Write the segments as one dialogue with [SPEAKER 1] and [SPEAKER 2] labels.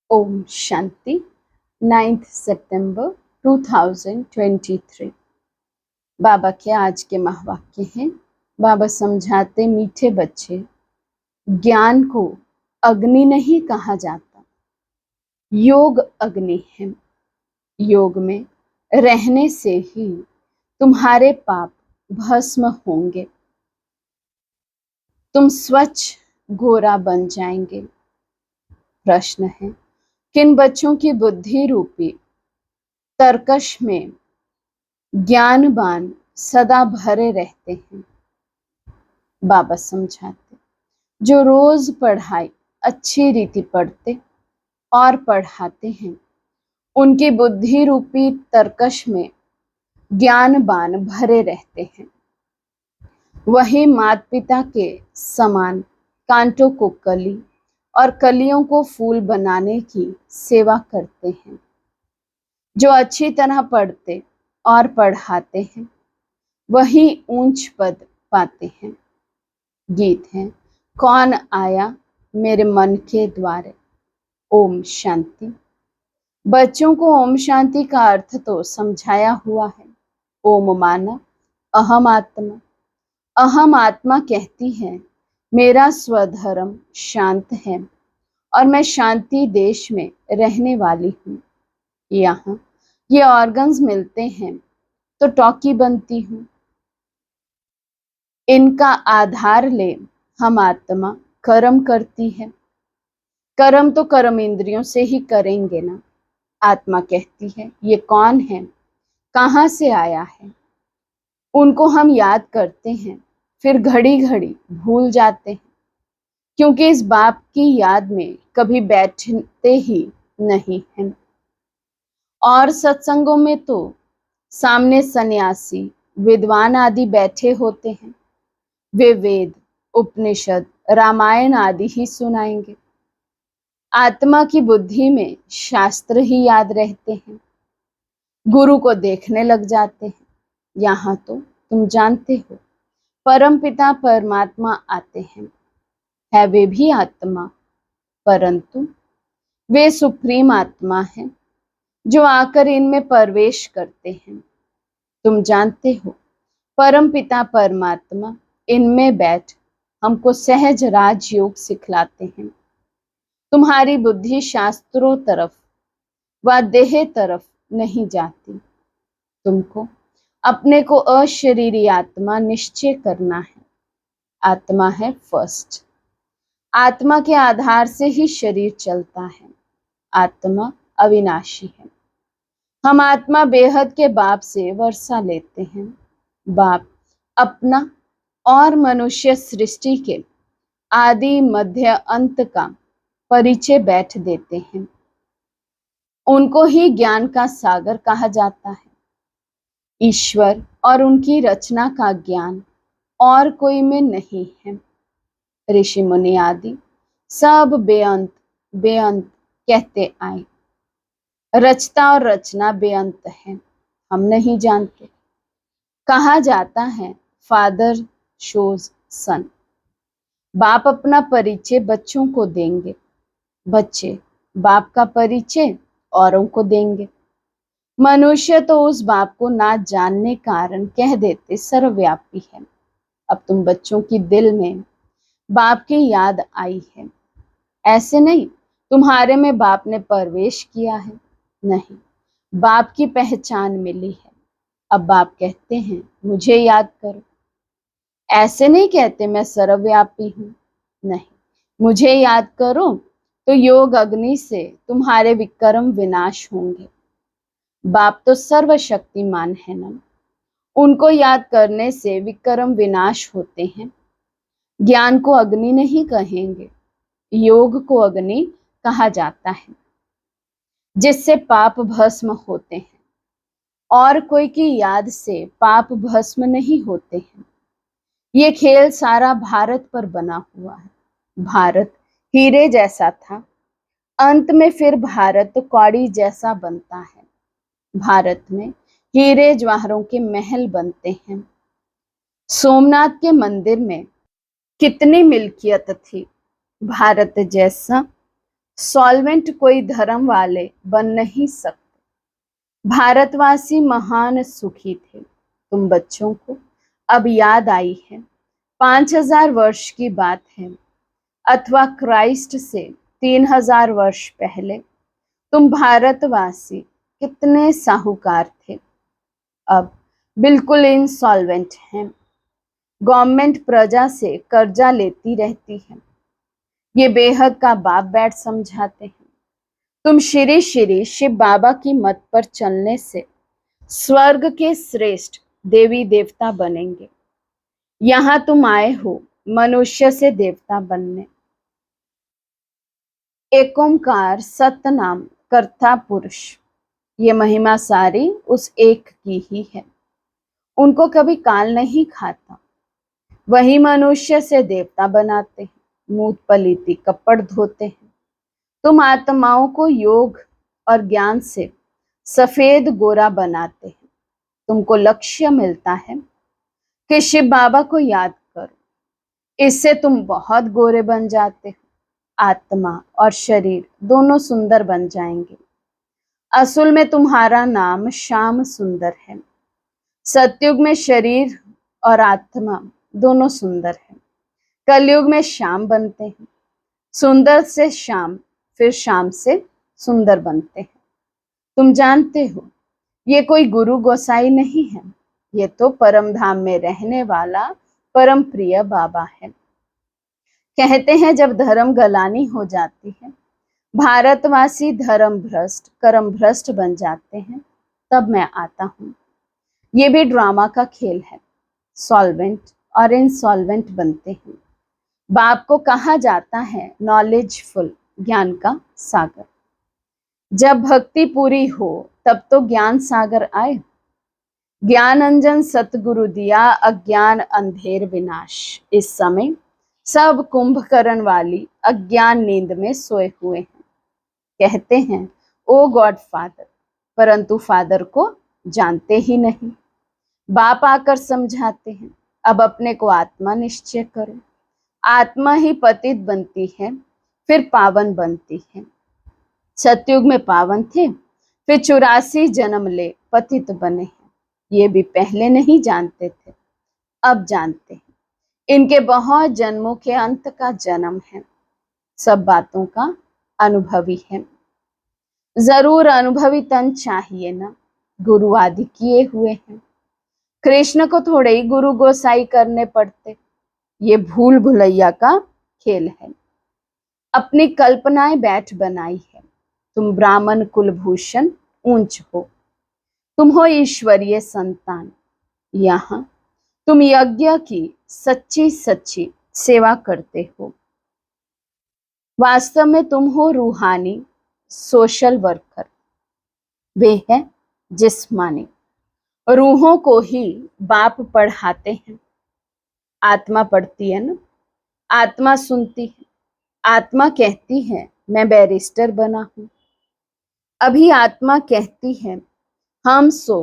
[SPEAKER 1] ओम शांति। 9 सितंबर 2023। बाबा के आज के महावाक्य हैं। बाबा समझाते, मीठे बच्चे, ज्ञान को अग्नि नहीं कहा जाता, योग अग्नि है। योग में रहने से ही तुम्हारे पाप भस्म होंगे, तुम स्वच्छ गोरा बन जाएंगे। प्रश्न है, किन बच्चों की बुद्धि रूपी तरकश में ज्ञानवान सदा भरे रहते हैं? बाबा समझाते, जो रोज पढ़ाई अच्छी रीति पढ़ते और पढ़ाते हैं, उनकी बुद्धि रूपी तरकश में ज्ञानवान भरे रहते हैं। वही माता पिता के समान कांटों को कली और कलियों को फूल बनाने की सेवा करते हैं। जो अच्छी तरह पढ़ते और पढ़ाते हैं, वही ऊंच पद पाते हैं। गीत है, कौन आया मेरे मन के द्वारे। ओम शांति। बच्चों को ओम शांति का अर्थ तो समझाया हुआ है। ओम माना अहम आत्मा। अहम आत्मा कहती है, मेरा स्वधर्म शांत है और मैं शांति देश में रहने वाली हूँ। यहाँ ये ऑर्गन्स मिलते हैं तो टॉकी बनती हूँ। इनका आधार ले हम आत्मा कर्म करती है। कर्म तो कर्म इंद्रियों से ही करेंगे ना। आत्मा कहती है, ये कौन है, कहाँ से आया है। उनको हम याद करते हैं, फिर घड़ी घड़ी भूल जाते हैं, क्योंकि इस बाप की याद में कभी बैठते ही नहीं हैं। और सत्संगों में तो सामने सन्यासी, विद्वान आदि बैठे होते हैं। वे वेद, उपनिषद, रामायण आदि ही सुनाएंगे। आत्मा की बुद्धि में शास्त्र ही याद रहते हैं। गुरु को देखने लग जाते हैं। यहाँ तो तुम जानते हो, परम पिता परमात्मा आते हैं। है वे भी आत्मा, परंतु वे सुप्रीम आत्मा हैं जो आकर इनमें प्रवेश करते हैं। तुम जानते हो, परम पिता परमात्मा इनमें बैठ हमको सहज राजयोग सिखलाते हैं। तुम्हारी बुद्धि शास्त्रों तरफ व देह तरफ नहीं जाती। तुमको अपने को अशरीरी आत्मा निश्चय करना है। आत्मा है फर्स्ट। आत्मा के आधार से ही शरीर चलता है। आत्मा अविनाशी है। हम आत्मा बेहद के बाप से वर्षा लेते हैं। बाप अपना और मनुष्य सृष्टि के आदि मध्य अंत का परिचय बैठ देते हैं। उनको ही ज्ञान का सागर कहा जाता है। ईश्वर और उनकी रचना का ज्ञान और कोई में नहीं है। ऋषि मुनि आदि सब बेअंत बेअंत कहते आए। रचता और रचना बेअंत है, हम नहीं जानते। कहा जाता है, फादर शोज सन। बाप अपना परिचय बच्चों को देंगे, बच्चे बाप का परिचय औरों को देंगे। मनुष्य तो उस बाप को ना जानने कारण कह देते सर्वव्यापी है। अब तुम बच्चों की दिल में बाप की याद आई है। ऐसे नहीं तुम्हारे में बाप ने प्रवेश किया है, नहीं, बाप की पहचान मिली है। अब बाप कहते हैं, मुझे याद करो। ऐसे नहीं कहते मैं सर्वव्यापी हूँ, नहीं, मुझे याद करो तो योग अग्नि से तुम्हारे विक्रम विनाश होंगे। बाप तो सर्वशक्तिमान है ना, उनको याद करने से विक्रम विनाश होते हैं। ज्ञान को अग्नि नहीं कहेंगे, योग को अग्नि कहा जाता है, जिससे पाप भस्म होते हैं। और कोई की याद से पाप भस्म नहीं होते हैं। ये खेल सारा भारत पर बना हुआ है। भारत हीरे जैसा था, अंत में फिर भारत कौड़ी जैसा बनता है। भारत में हीरे जवाहरों के महल बनते हैं। सोमनाथ के मंदिर में कितनी मिल्कियत थी। भारत जैसा सॉल्वेंट कोई धर्म वाले बन नहीं सकते। भारतवासी महान सुखी थे। तुम बच्चों को अब याद आई है। 5000 वर्ष की बात है, अथवा क्राइस्ट से 3000 वर्ष पहले तुम भारतवासी कितने साहूकार थे। अब बिल्कुल इंसॉल्वेंट हैं। गवर्नमेंट प्रजा से कर्जा लेती रहती है। ये बेहद का बाप बैठ समझाते हैं। तुम श्री श्री शिव बाबा की मत पर चलने से स्वर्ग के श्रेष्ठ देवी देवता बनेंगे। यहाँ तुम आए हो मनुष्य से देवता बनने। एक ओंकार सतनाम कर्ता पुरुष, ये महिमा सारी उस एक की ही है। उनको कभी काल नहीं खाता। वही मनुष्य से देवता बनाते हैं, मूत पलीती कपड़ धोते हैं। तुम आत्माओं को योग और ज्ञान से सफेद गोरा बनाते हैं। तुमको लक्ष्य मिलता है कि शिव बाबा को याद करो। इससे तुम बहुत गोरे बन जाते हो। आत्मा और शरीर दोनों सुंदर बन जाएंगे। असल में तुम्हारा नाम श्याम सुंदर है। सतयुग में शरीर और आत्मा दोनों सुंदर है। कलयुग में श्याम बनते हैं। सुंदर से श्याम, फिर श्याम से सुंदर बनते हैं। तुम जानते हो ये कोई गुरु गोसाई नहीं है। ये तो परम धाम में रहने वाला परम प्रिय बाबा है। कहते हैं जब धर्म गलानी हो जाती है, भारतवासी धर्म भ्रष्ट कर्म भ्रष्ट बन जाते हैं, तब मैं आता हूँ। ये भी ड्रामा का खेल है। सॉल्वेंट और इंसॉल्वेंट बनते हैं। बाप को कहा जाता है नॉलेजफुल, ज्ञान का सागर। जब भक्ति पूरी हो तब तो ज्ञान सागर आए। ज्ञान अंजन सतगुरु दिया, अज्ञान अंधेर विनाश। इस समय सब कुंभकर्ण वाली अज्ञान नींद में सोए हुए हैं। कहते हैं ओ गॉड फादर, परंतु फादर को जानते ही नहीं। बाप आकर समझाते हैं अब अपने को आत्मा निश्चय करो। आत्मा ही पतित बनती है, फिर पावन बनती है। सतयुग में पावन थे, फिर 84 जन्म ले पतित बने हैं। ये भी पहले नहीं जानते थे, अब जानते हैं। इनके बहुत जन्मों के अंत का जन्म है। सब बातों का अनुभवी है। जरूर अनुभवी तन चाहिए ना। गुरु आदि किए हुए हैं। कृष्ण को थोड़े ही गुरु गोसाई करने पड़ते। ये भूल भुलैया का खेल है। अपनी कल्पनाएं बैठ बनाई है। तुम ब्राह्मण कुलभूषण ऊंच हो। तुम हो ईश्वरीय संतान। यहाँ तुम यज्ञ की सच्ची सच्ची सेवा करते हो। वास्तव में तुम हो रूहानी सोशल वर्कर। वे है जिस्मानी। रूहों को ही बाप पढ़ाते हैं। आत्मा पढ़ती है ना, आत्मा सुनती है। आत्मा कहती है मैं बैरिस्टर बना हूं। अभी आत्मा कहती है हम सो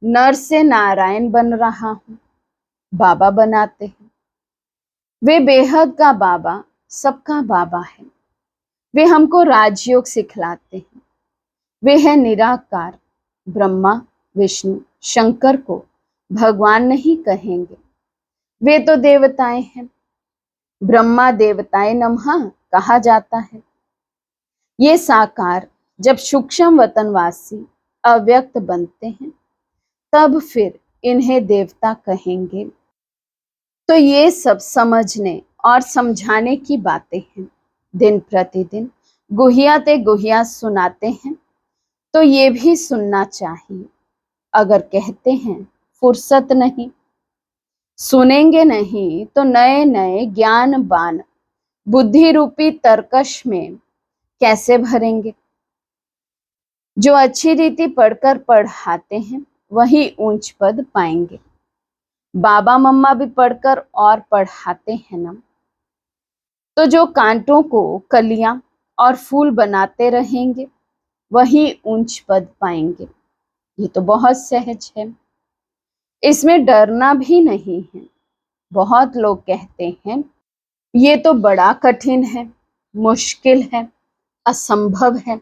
[SPEAKER 1] नर से नारायण बन रहा हूं। बाबा बनाते हैं। वे बेहद का बाबा, सबका बाबा है। वे हमको राजयोग सिखलाते हैं। वे है निराकार। ब्रह्मा विष्णु शंकर को भगवान नहीं कहेंगे। वे तो देवताएं हैं। ब्रह्मा देवताएं नमः कहा जाता है। ये साकार जब सूक्ष्म वतनवासी अव्यक्त बनते हैं, तब फिर इन्हें देवता कहेंगे। तो ये सब समझने और समझाने की बातें हैं। दिन प्रतिदिन गुहियाते गुहिया सुनाते हैं, तो ये भी सुनना चाहिए। अगर कहते हैं फुर्सत नहीं, सुनेंगे नहीं तो नए नए ज्ञान बान बुद्धि रूपी तरकश में कैसे भरेंगे। जो अच्छी रीति पढ़कर पढ़ाते हैं वही ऊंच पद पाएंगे। बाबा मम्मा भी पढ़कर और पढ़ाते हैं ना, तो जो कांटों को कलियां और फूल बनाते रहेंगे वही ऊंच पद पाएंगे। ये तो बहुत सहज है। इसमें डरना भी नहीं है। बहुत लोग कहते हैं ये तो बड़ा कठिन है, मुश्किल है, असंभव है।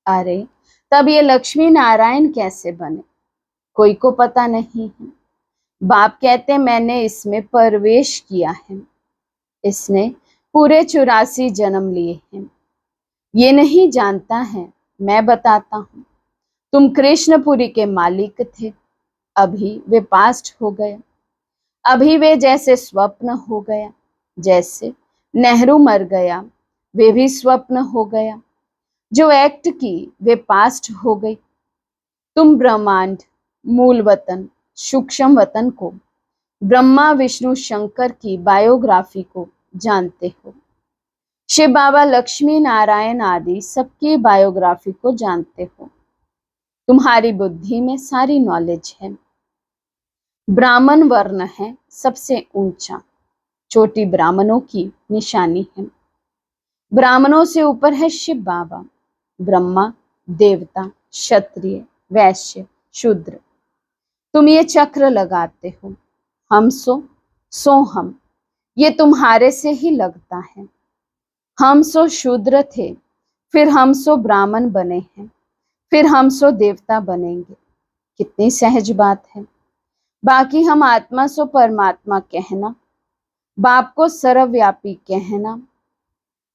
[SPEAKER 1] अरे तब ये लक्ष्मी नारायण कैसे बने? कोई को पता नहीं है। बाप कहते मैंने इसमें प्रवेश किया है, इसने पूरे 84 जन्म लिए हैं। ये नहीं जानता है, मैं बताता हूँ। तुम कृष्णपुरी के मालिक थे, अभी वे पास्ट हो गया। अभी वे जैसे स्वप्न हो गया, जैसे नेहरू मर गया, वे भी स्वप्न हो गया। जो एक्ट की वे पास्ट हो गई। तुम ब्रह्मांड, मूल वतन, सूक्ष्म वतन को, ब्रह्मा विष्णु शंकर की बायोग्राफी को जानते हो। शिव बाबा लक्ष्मी नारायण आदि सबकी बायोग्राफी को जानते हो। तुम्हारी बुद्धि में सारी नॉलेज है। ब्राह्मण वर्ण है सबसे ऊंचा, चोटी ब्राह्मणों की निशानी है। ब्राह्मणों से ऊपर है शिव बाबा, ब्रह्मा, देवता, क्षत्रिय, वैश्य, शूद्र। तुम ये चक्र लगाते हो, हम सो हम, ये तुम्हारे से ही लगता है। हम सो शूद्र थे, फिर हम सो ब्राह्मण बने हैं, फिर हम सो देवता बनेंगे। कितनी सहज बात है। बाकी हम आत्मा सो परमात्मा कहना, बाप को सर्वव्यापी कहना,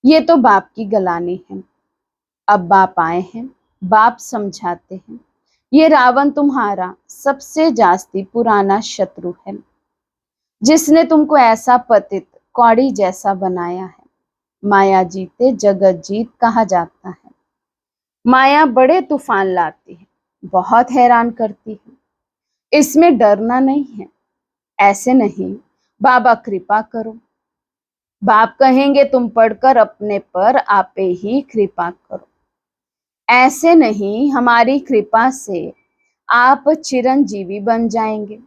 [SPEAKER 1] ये तो बाप की गलानी है। अब बाप आए हैं, बाप समझाते हैं। ये रावण तुम्हारा सबसे जास्ती पुराना शत्रु है, जिसने तुमको ऐसा पतित कौड़ी जैसा बनाया है। माया जीते जगत जीत कहा जाता है। माया बड़े तूफान लाती है, बहुत हैरान करती है। इसमें डरना नहीं है। ऐसे नहीं, बाबा कृपा करो। बाप कहेंगे तुम पढ़कर अपने पर आपे ही कृपा करो। ऐसे नहीं, हमारी कृपा से आप चिरंजीवी बन जाएंगे।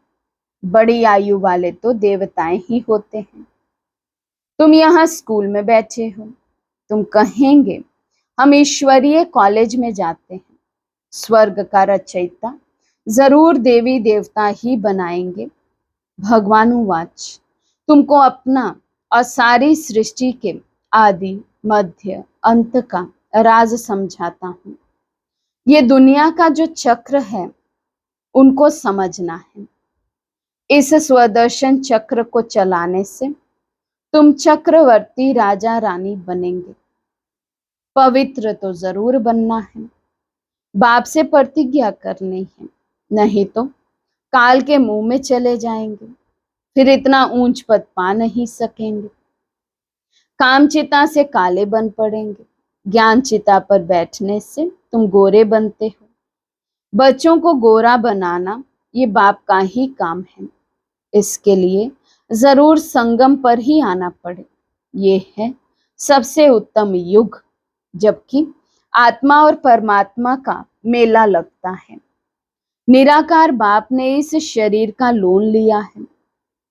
[SPEAKER 1] बड़ी आयु वाले तो देवताएं ही होते हैं। तुम यहाँ स्कूल में बैठे हो, तुम कहेंगे हम ईश्वरीय कॉलेज में जाते हैं। स्वर्ग का रचयिता जरूर देवी देवता ही बनाएंगे। भगवानुवाच, तुमको अपना और सारी सृष्टि के आदि मध्य अंत का राज समझाता हूँ। ये दुनिया का जो चक्र है उनको समझना है। इस स्वदर्शन चक्र को चलाने से तुम चक्रवर्ती राजा रानी बनेंगे। पवित्र तो जरूर बनना है, बाप से प्रतिज्ञा करनी है, नहीं तो काल के मुंह में चले जाएंगे, फिर इतना ऊंच पद पा नहीं सकेंगे। कामचिता से काले बन पड़ेंगे, ज्ञान चिता पर बैठने से तुम गोरे बनते हो। बच्चों को गोरा बनाना ये बाप का ही काम है। इसके लिए जरूर संगम पर ही आना पड़े। ये है सबसे उत्तम युग, जबकि आत्मा और परमात्मा का मेला लगता है। निराकार बाप ने इस शरीर का लोन लिया है,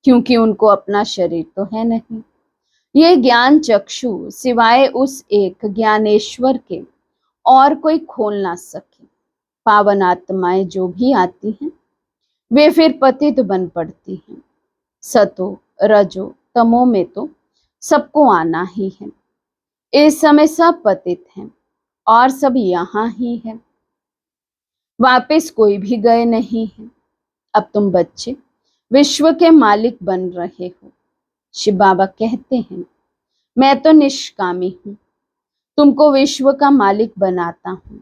[SPEAKER 1] क्योंकि उनको अपना शरीर तो है नहीं। ये ज्ञान चक्षु सिवाय उस एक ज्ञानेश्वर के और कोई खोल ना सके। पावन आत्माएं जो भी आती हैं, वे फिर पतित बन पड़ती हैं। सतो रजो तमो में तो सबको आना ही है। इस समय सब पतित हैं और सब यहाँ ही है, वापस कोई भी गए नहीं है। अब तुम बच्चे विश्व के मालिक बन रहे हो। शिव बाबा कहते हैं मैं तो निष्कामी हूँ, तुमको विश्व का मालिक बनाता हूँ।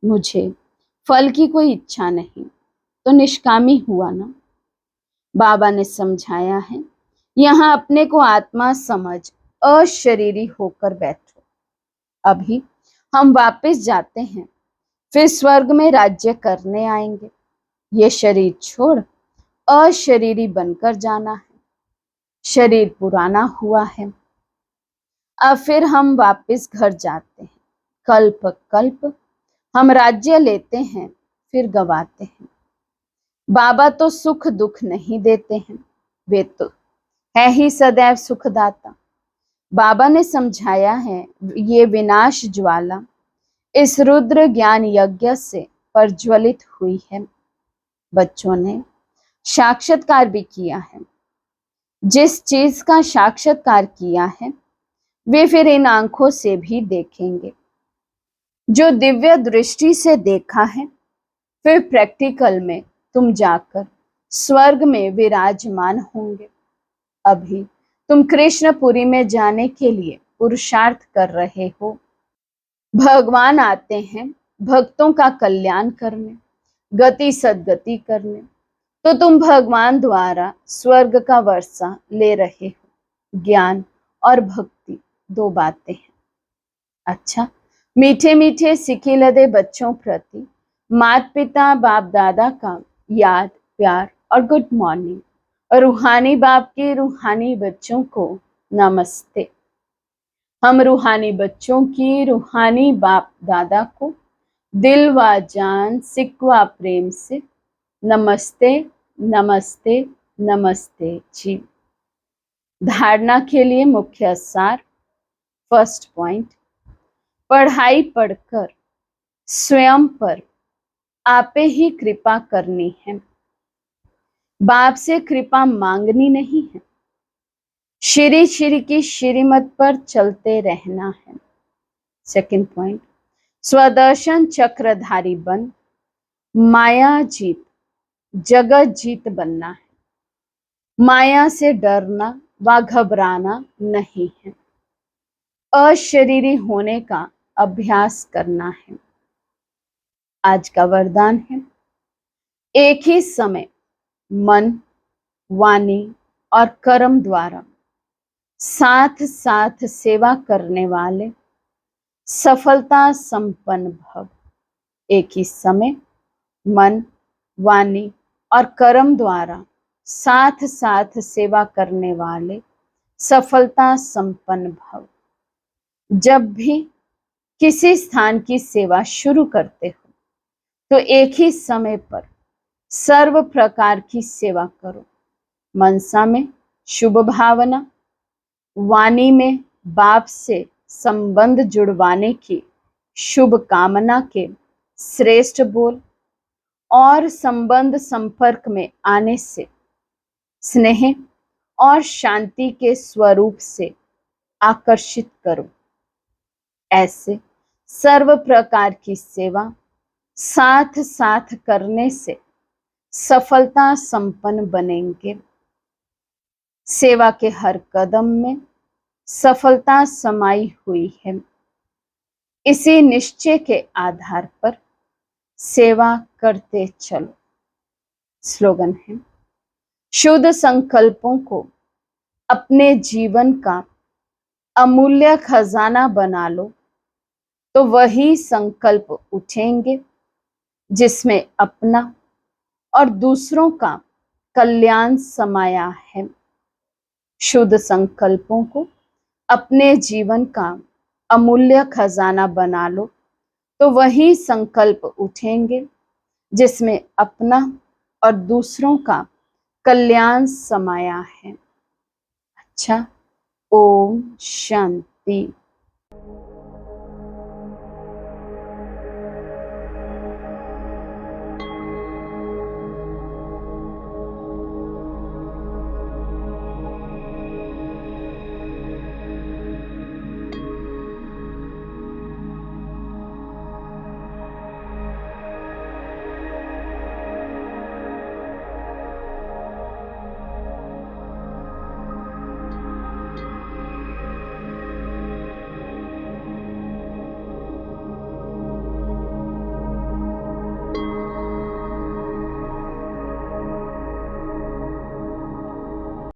[SPEAKER 1] मुझे फल की कोई इच्छा नहीं, तो निष्कामी हुआ ना। बाबा ने समझाया है यहाँ अपने को आत्मा समझ अशरीरी होकर बैठो। अभी हम वापस जाते हैं, फिर स्वर्ग में राज्य करने आएंगे। ये शरीर छोड़ अशरीरी बनकर जाना है। शरीर पुराना हुआ है, अब फिर हम वापस घर जाते हैं। कल्प कल्प हम राज्य लेते हैं, फिर गवाते हैं। बाबा तो सुख दुख नहीं देते हैं, वे तो है ही सदैव सुखदाता। बाबा ने समझाया है ये विनाश ज्वाला इस रुद्र ज्ञान यज्ञ से प्रज्वलित हुई है। बच्चों ने साक्षात्कार भी किया है। जिस चीज का साक्षात्कार किया है वे फिर इन आंखों से भी देखेंगे। जो दिव्य दृष्टि से देखा है, फिर प्रैक्टिकल में तुम जाकर स्वर्ग में विराजमान होंगे। अभी तुम कृष्णपुरी में जाने के लिए पुरुषार्थ कर रहे हो। भगवान आते हैं भक्तों का कल्याण करने, गति सद्गति करने, तो तुम भगवान द्वारा स्वर्ग का वर्षा ले रहे हो। ज्ञान और भक्ति दो बातें हैं। अच्छा, मीठे मीठे सिके लदे बच्चों प्रति माता पिता बाप दादा का याद प्यार और गुड मॉर्निंग। और रूहानी बाप के रूहानी बच्चों को नमस्ते। हम रूहानी बच्चों की रूहानी बाप दादा को दिल व जान सिकवा प्रेम से नमस्ते नमस्ते नमस्ते जी। धारणा के लिए मुख्य सार। फर्स्ट पॉइंट, पढ़ाई पढ़कर स्वयं पर आपे ही कृपा करनी है, बाप से कृपा मांगनी नहीं है। श्री श्री की श्रीमत पर चलते रहना है। सेकंड पॉइंट, स्वदर्शन चक्रधारी बन माया जीत जगत जीत बनना है। माया से डरना व घबराना नहीं है। अशरीरी होने का अभ्यास करना है। आज का वरदान है, एक ही समय मन वाणी और कर्म द्वारा साथ साथ सेवा करने वाले सफलता संपन्न भव। एक ही समय मन वाणी और कर्म द्वारा साथ साथ सेवा करने वाले सफलता संपन्न भव। जब भी किसी स्थान की सेवा शुरू करते हो तो एक ही समय पर सर्व प्रकार की सेवा करो। मनसा में शुभ भावना, वाणी में बाप से संबंध जुड़वाने की शुभ कामना के श्रेष्ठ बोल और संबंध संपर्क में आने से स्नेह और शांति के स्वरूप से आकर्षित करो। ऐसे सर्व प्रकार की सेवा साथ साथ करने से सफलता संपन्न बनेंगे। सेवा के हर कदम में सफलता समाई हुई है। इसी निश्चय के आधार पर सेवा करते चलो। स्लोगन है, शुद्ध संकल्पों को अपने जीवन का अमूल्य खजाना बना लो, तो वही संकल्प उठेंगे जिसमें अपना और दूसरों का कल्याण समाया है। शुद्ध संकल्पों को अपने जीवन का अमूल्य खजाना बना लो, तो वही संकल्प उठेंगे जिसमें अपना और दूसरों का कल्याण समाया है। अच्छा, ओम शांति।